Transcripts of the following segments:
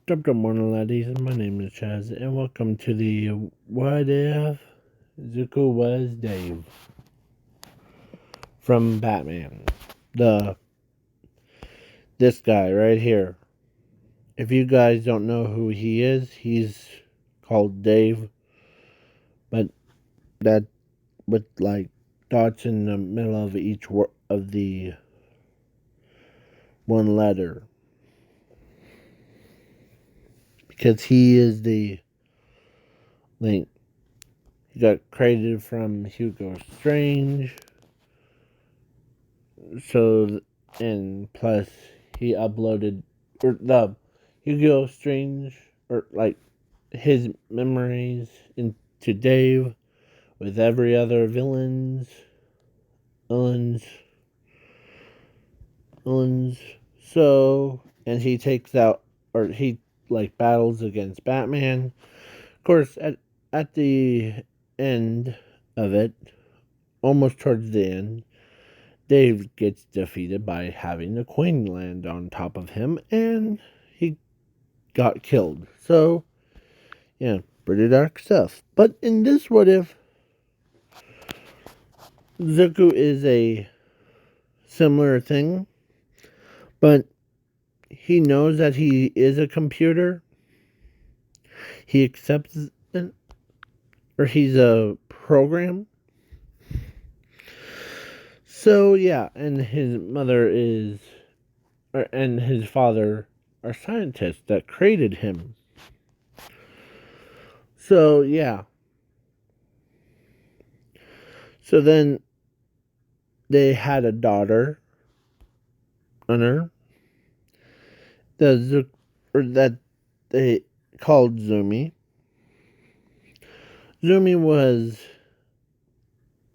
Good morning, ladies. My name is Chaz, and welcome to the What If Zuko Was Dave from Batman. The This guy right here. If you guys don't know who he is, he's called Dave, but that with like dots in the middle of each word of the one letter, because he is the link. He got created from Hugo Strange. So, and plus he uploaded or the Hugo Strange or like his memories into Dave with every other villains. So, and he takes out or he like battles against Batman. Of course, at the end of it, almost towards the end, Dave gets defeated by having the coin land on top of him, and he got killed. So, yeah, pretty dark stuff. But in this what if, Zuko is a similar thing, but he knows that he is a computer. He accepts it, or he's a program. So, yeah, and his mother is, and his father are scientists that created him. So, yeah. So then they had a daughter on her that they called Zumi. Zumi was,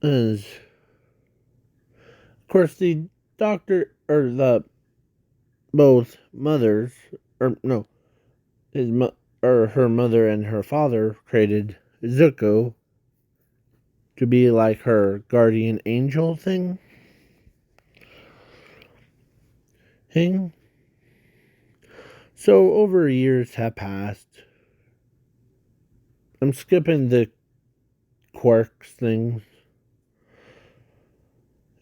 of course, the doctor or the both mothers or no, or her mother and her father created Zuko to be like her guardian angel thing. So over years have passed. I'm skipping the quirks thing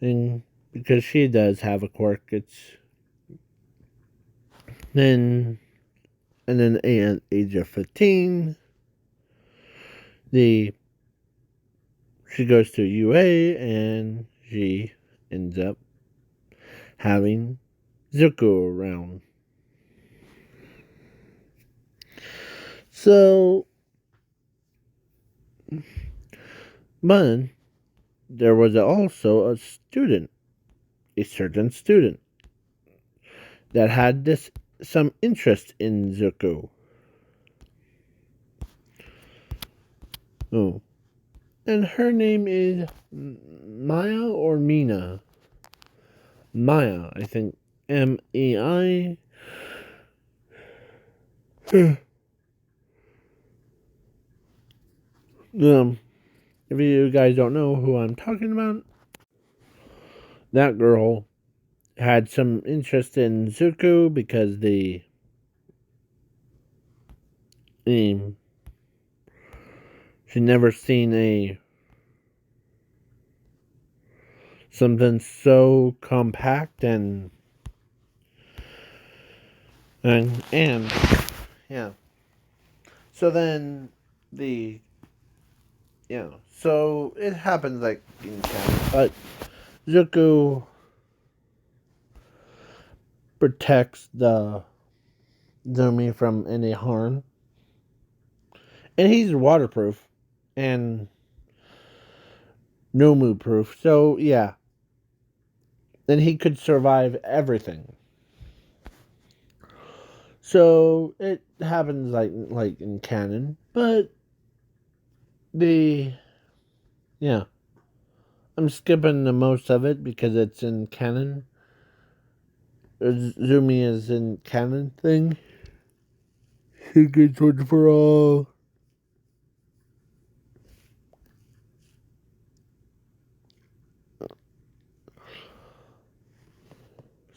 because she does have a quirk. It's then and then at age of 15, she goes to UA and she ends up having Zuko around. So, but there was also a certain student that had some interest in Zuko. Oh, and her name is Maya or Mina. Maya, I think. MEI. If you guys don't know who I'm talking about, that girl had some interest in Zuko because she'd never seen something so compact and yeah. So then the so it happens like in China, but Zuko protects the Zumi from any harm, and he's waterproof and no move proof. So yeah, then he could survive everything. So it happens like in canon, but the yeah, I'm skipping the most of it because it's in canon. Zumi is in canon thing. He gets one for all.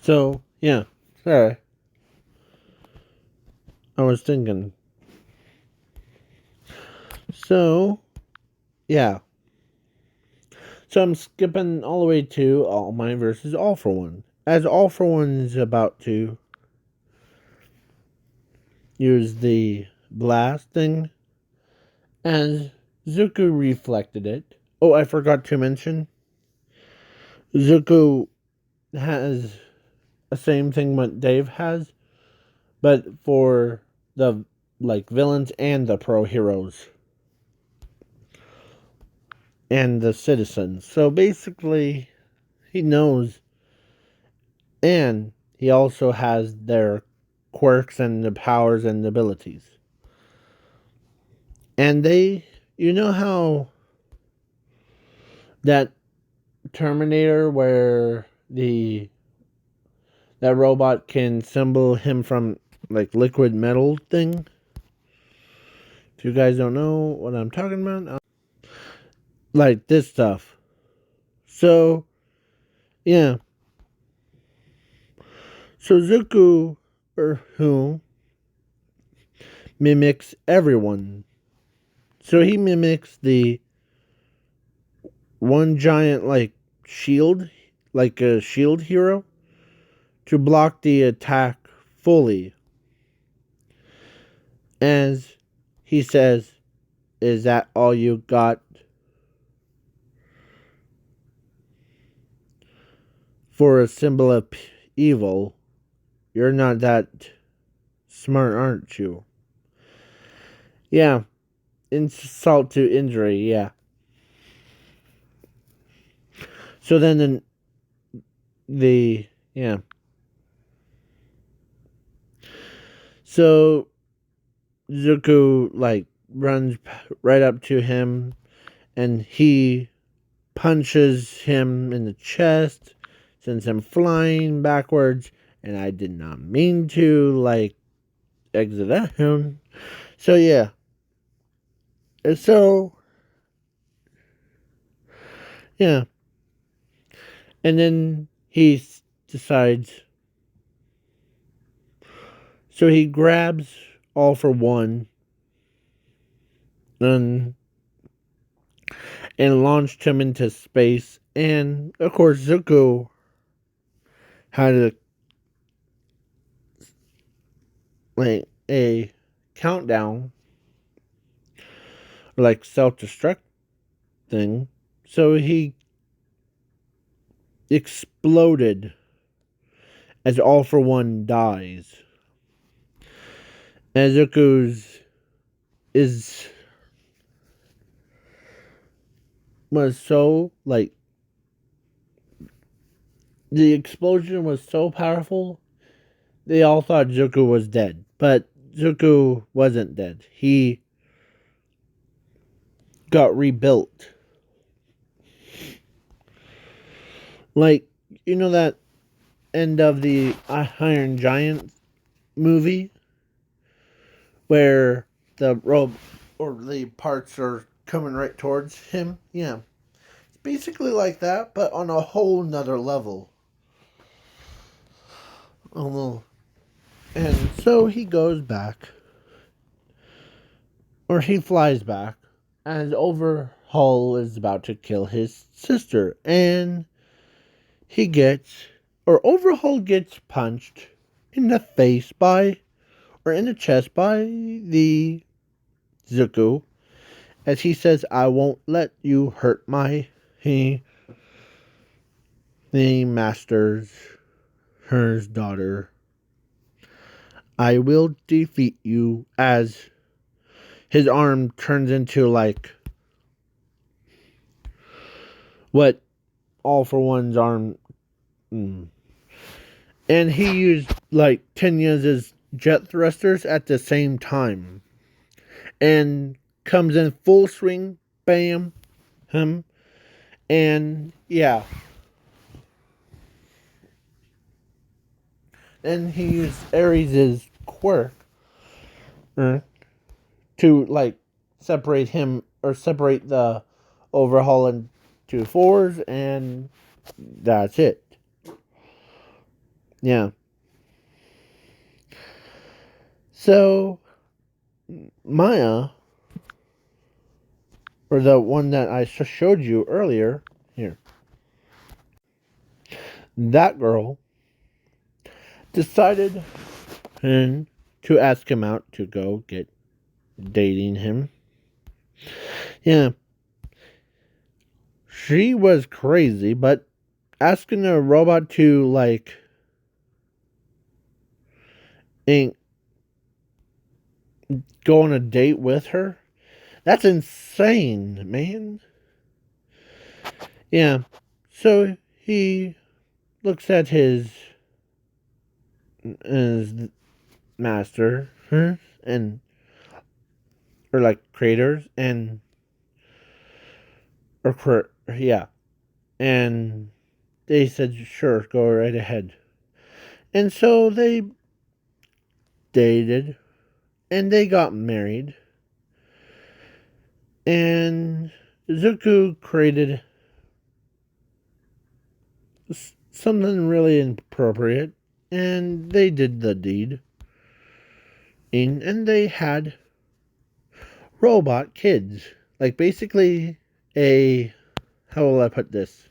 So yeah, sorry. I was thinking. So, yeah. So I'm skipping all the way to All Might versus All for One. As All for One is about to use the blast thing, as Zuko reflected it. Oh, I forgot to mention. Zuko has the same thing what Dave has, but for the villains and the pro heroes and the citizens. So basically, he knows, and he also has their quirks and the powers and abilities. And you know how that Terminator where that robot can symbol him from liquid metal thing? If you guys don't know what I'm talking about, like this stuff. So, yeah. So Zuko, or who, mimics everyone. So he mimics the one giant, shield, like a shield hero, to block the attack fully. As he says, "Is that all you got for a symbol of evil? You're not that smart, aren't you?" Yeah, insult to injury, yeah. So then yeah. So Zuko runs right up to him and he punches him in the chest, sends him flying backwards, and I did not mean to exit at him. So yeah. And so yeah. And then he decides, so he grabs All for One and launched him into space. And of course, Zuko had a countdown, self destruct thing. So he exploded as All for One dies. And Zuko's is was so the explosion was so powerful, they all thought Zuko was dead. But Zuko wasn't dead. He got rebuilt. You know that end of the Iron Giant movie where the rope or the parts are coming right towards him? Yeah. It's basically like that, but on a whole nother level. Oh, and so he goes back, or he flies back, and Overhaul is about to kill his sister, and Overhaul gets punched in the face or in the chest by the Zuko, as he says, "I won't let you hurt the master's, her daughter. I will defeat you," as his arm turns into what All for One's arm. And he used Tenya's jet thrusters at the same time. And comes in full swing, bam, him. And yeah. And he used Ares' quirk to separate him, or separate the Overhaul into fours, and that's it. Yeah. So Maya, or the one that I showed you earlier, here, that girl decided to ask him out to go get dating him. Yeah, she was crazy, but asking a robot to like ain't go on a date with her, that's insane, man. Yeah. So he looks at his master and or like creators and yeah, and they said sure, go right ahead. And so they dated and they got married. And Zuko created something really inappropriate, and they did the deed. And they had robot kids. Like basically a how will I put this?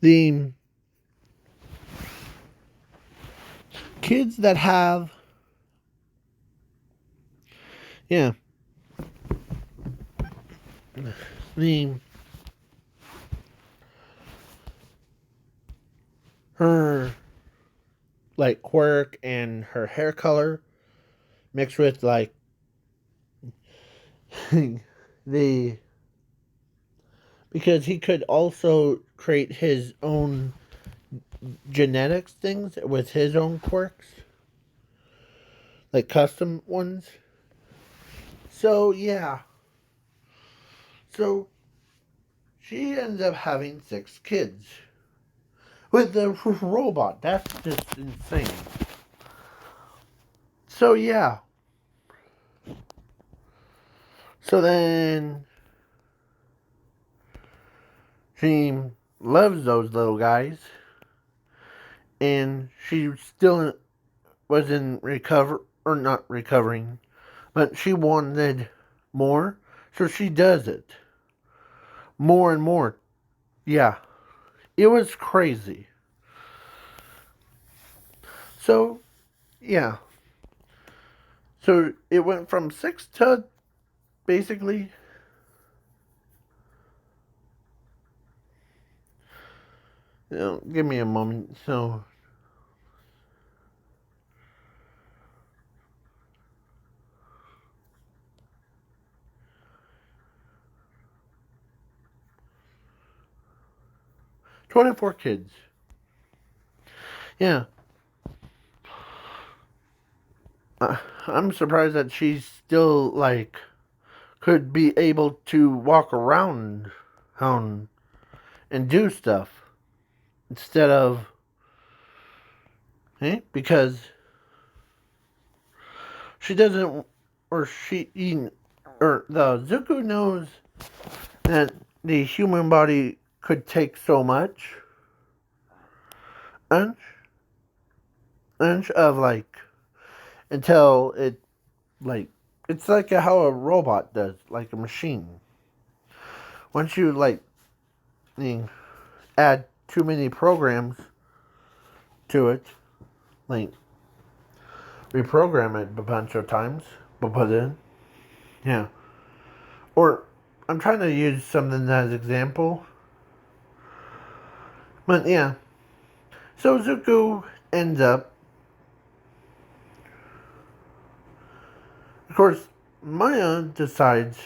The kids that have yeah. The her like quirk and her hair color mixed with like the because he could also create his own genetics things with his own quirks, like custom ones. So yeah, so she ends up having 6 kids with the robot. That's just insane. So yeah, so then she loves those little guys, and she still was in recover or not recovering, but she wanted more, so she does it more and more. Yeah, it was crazy. So yeah, so it went from 6 to basically. Give me a moment. So 24 kids. Yeah, I'm surprised that she's still like could be able to walk around and do stuff instead of because she doesn't or or the Zuko knows that the human body could take so much inch of like until it like it's like how a robot does, like a machine. Once you like add too many programs to it, like reprogram it a bunch of times, but put it in, yeah. Or I'm trying to use something as example, but yeah. So Zuko ends up, of course, Maya decides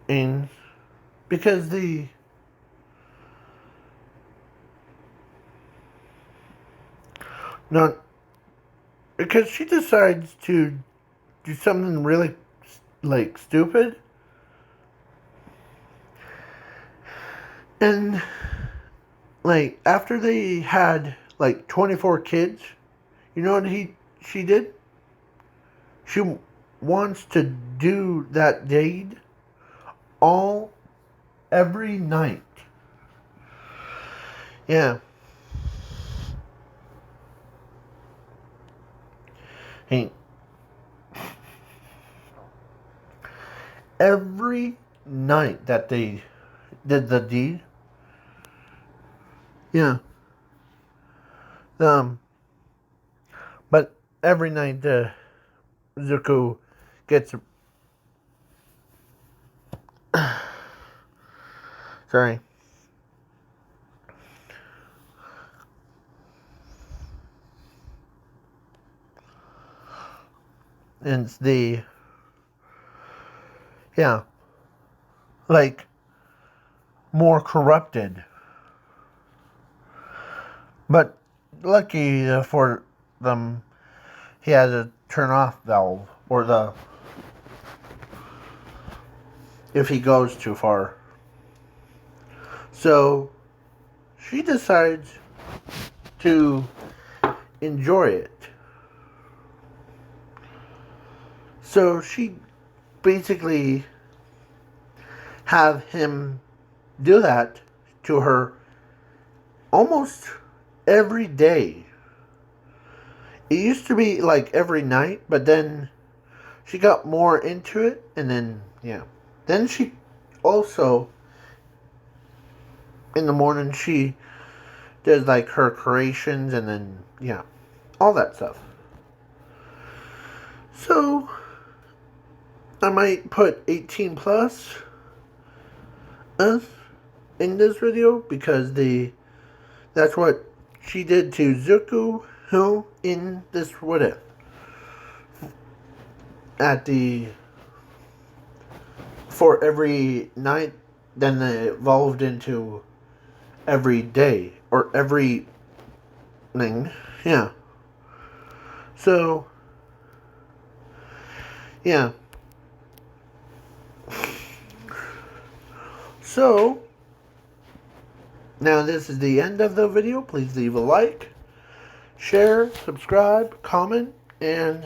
in because the not because she decides to do something really like stupid, and like after they had like 24 kids, you know what she did? She wants to do that deed all every night. Yeah. He, every night that they did the deed, yeah, um, but every night Zuko gets, sorry, and the, yeah, like, more corrupted. But lucky for them, he has a turn off valve, or the, if he goes too far. So she decides to enjoy it. So she basically have him do that to her almost every day. It used to be like every night, but then she got more into it, and then, yeah. Then she also, in the morning, she does like her creations, and then, yeah, all that stuff. So, I might put 18 plus in this video because that's what she did to Zuko Hill in this what if at the for every night, then it evolved into every day or every thing. Yeah. So yeah. So now this is the end of the video. Please leave a like, share, subscribe, comment, and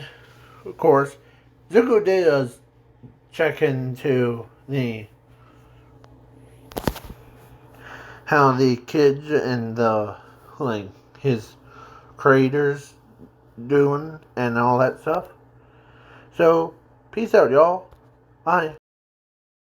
of course, Zuko does check into the how the kids and the like his creators doing and all that stuff. So peace out, y'all. Bye.